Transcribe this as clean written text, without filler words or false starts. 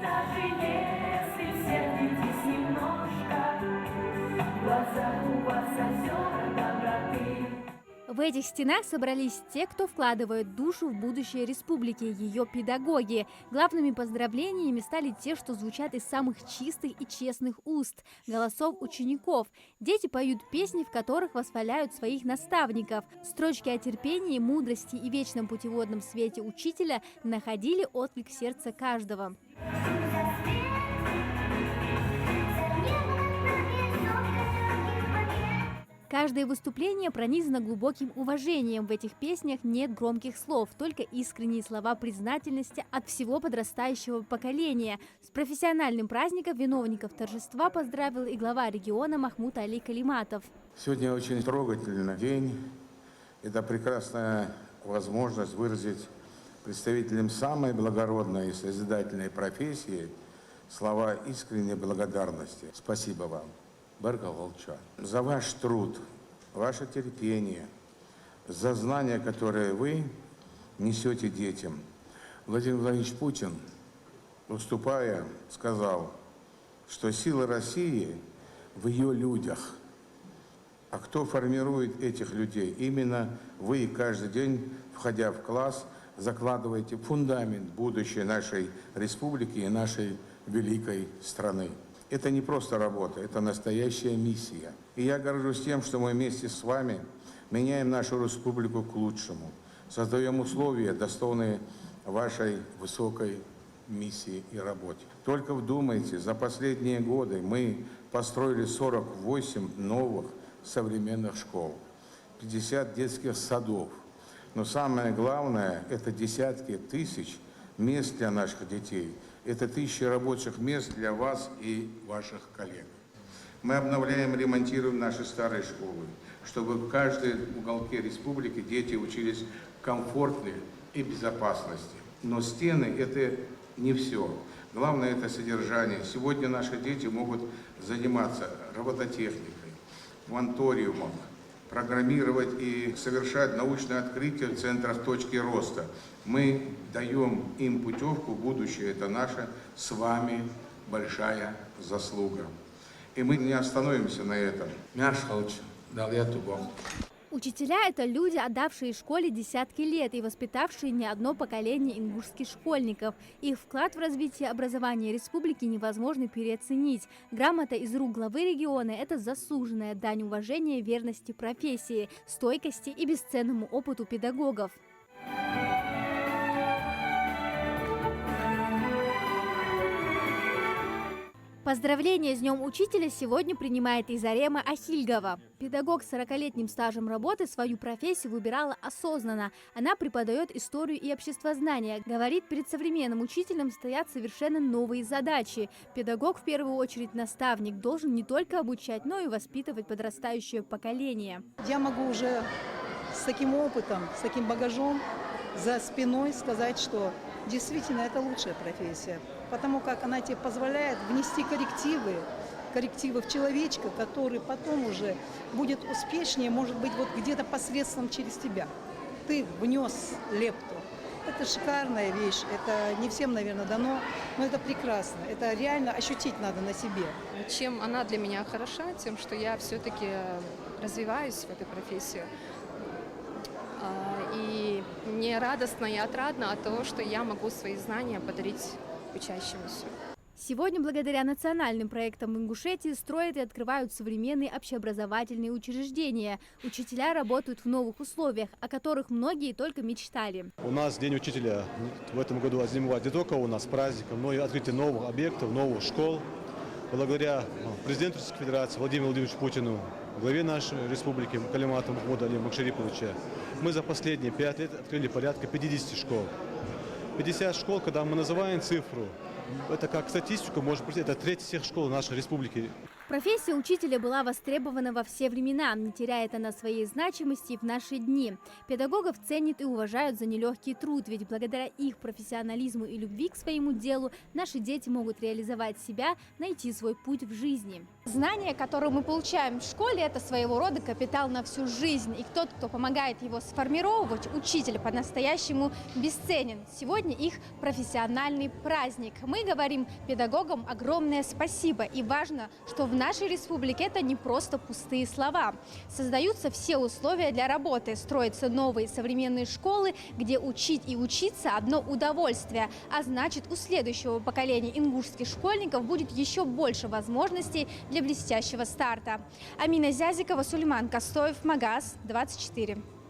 Даже если сердитесь немножко, в глазах у вас озера доброты. В этих стенах собрались те, кто вкладывает душу в будущее республики, ее педагоги. Главными поздравлениями стали те, что звучат из самых чистых и честных уст, голосов учеников. Дети поют песни, в которых восхваляют своих наставников. Строчки о терпении, мудрости и вечном путеводном свете учителя находили отклик в сердце каждого. Каждое выступление пронизано глубоким уважением. В этих песнях нет громких слов, только искренние слова признательности от всего подрастающего поколения. С профессиональным праздником виновников торжества поздравил и глава региона Махмуд Али Калиматов. Сегодня очень трогательный день. Это прекрасная возможность выразить представителям самой благородной и созидательной профессии слова искренней благодарности. Спасибо вам. Баргалча, за ваш труд, ваше терпение, за знания, которые вы несете детям. Владимир Владимирович Путин, выступая, сказал, что сила России в ее людях. А кто формирует этих людей? Именно вы каждый день, входя в класс, закладываете фундамент будущей нашей республики и нашей великой страны. Это не просто работа, это настоящая миссия. И я горжусь тем, что мы вместе с вами меняем нашу республику к лучшему, создаем условия, достойные вашей высокой миссии и работе. Только вдумайте, за последние годы мы построили 48 новых современных школ, 50 детских садов. Но самое главное, это десятки тысяч мест для наших детей. Это тысячи рабочих мест для вас и ваших коллег. Мы обновляем, ремонтируем наши старые школы, чтобы в каждой уголке республики дети учились комфортно и безопасности. Но стены – это не все. Главное – это содержание. Сегодня наши дети могут заниматься робототехникой, кванториумом, программировать и совершать научные открытия в центрах точки роста. Мы даем им путевку в будущее. Это наша с вами большая заслуга. И мы не остановимся на этом. Учителя – это люди, отдавшие школе десятки лет и воспитавшие не одно поколение ингушских школьников. Их вклад в развитие образования республики невозможно переоценить. Грамота из рук главы региона – это заслуженная дань уважения, верности профессии, стойкости и бесценному опыту педагогов. Поздравления с Днем Учителя сегодня принимает и Зарема Ахильгова. Педагог с 40-летним стажем работы свою профессию выбирала осознанно. Она преподает историю и обществознание. Говорит, перед современным учителем стоят совершенно новые задачи. Педагог, в первую очередь наставник, должен не только обучать, но и воспитывать подрастающее поколение. Я могу уже с таким опытом, с таким багажом за спиной сказать, что действительно это лучшая профессия. Потому как она тебе позволяет внести коррективы в человечка, который потом уже будет успешнее, может быть, вот где-то посредством через тебя. Ты внес лепту. Это шикарная вещь, это не всем, наверное, дано, но это прекрасно. Это реально ощутить надо на себе. Чем она для меня хороша, тем, что я все-таки развиваюсь в этой профессии. И мне радостно и отрадно от того, что я могу свои знания подарить учащимся. Сегодня, благодаря национальным проектам в Ингушетии, строят и открывают современные общеобразовательные учреждения. Учителя работают в новых условиях, о которых многие только мечтали. У нас День учителя в этом году отзимовать не только у нас праздником, но и открытие новых объектов, новых школ. Благодаря президенту Российской Федерации Владимиру Владимировичу Путину, главе нашей республики Калимату Махмуду Али Макшариповича, мы за последние 5 лет открыли порядка 50 школ. 50 школ, когда мы называем цифру, это как статистику, может быть, это треть всех школ нашей республики. Профессия учителя была востребована во все времена, не теряет она своей значимости и в наши дни. Педагогов ценят и уважают за нелегкий труд, ведь благодаря их профессионализму и любви к своему делу наши дети могут реализовать себя, найти свой путь в жизни. Знания, которые мы получаем в школе, это своего рода капитал на всю жизнь. И тот, кто помогает его сформировать, учитель, по-настоящему бесценен. Сегодня их профессиональный праздник. Мы говорим педагогам огромное спасибо. И важно, что в нашей республике это не просто пустые слова. Создаются все условия для работы. Строятся новые современные школы, где учить и учиться одно удовольствие. А значит, у следующего поколения ингушских школьников будет еще больше возможностей для блестящего старта. Амина Зязикова, Сулейман Костоев, Магаз 24.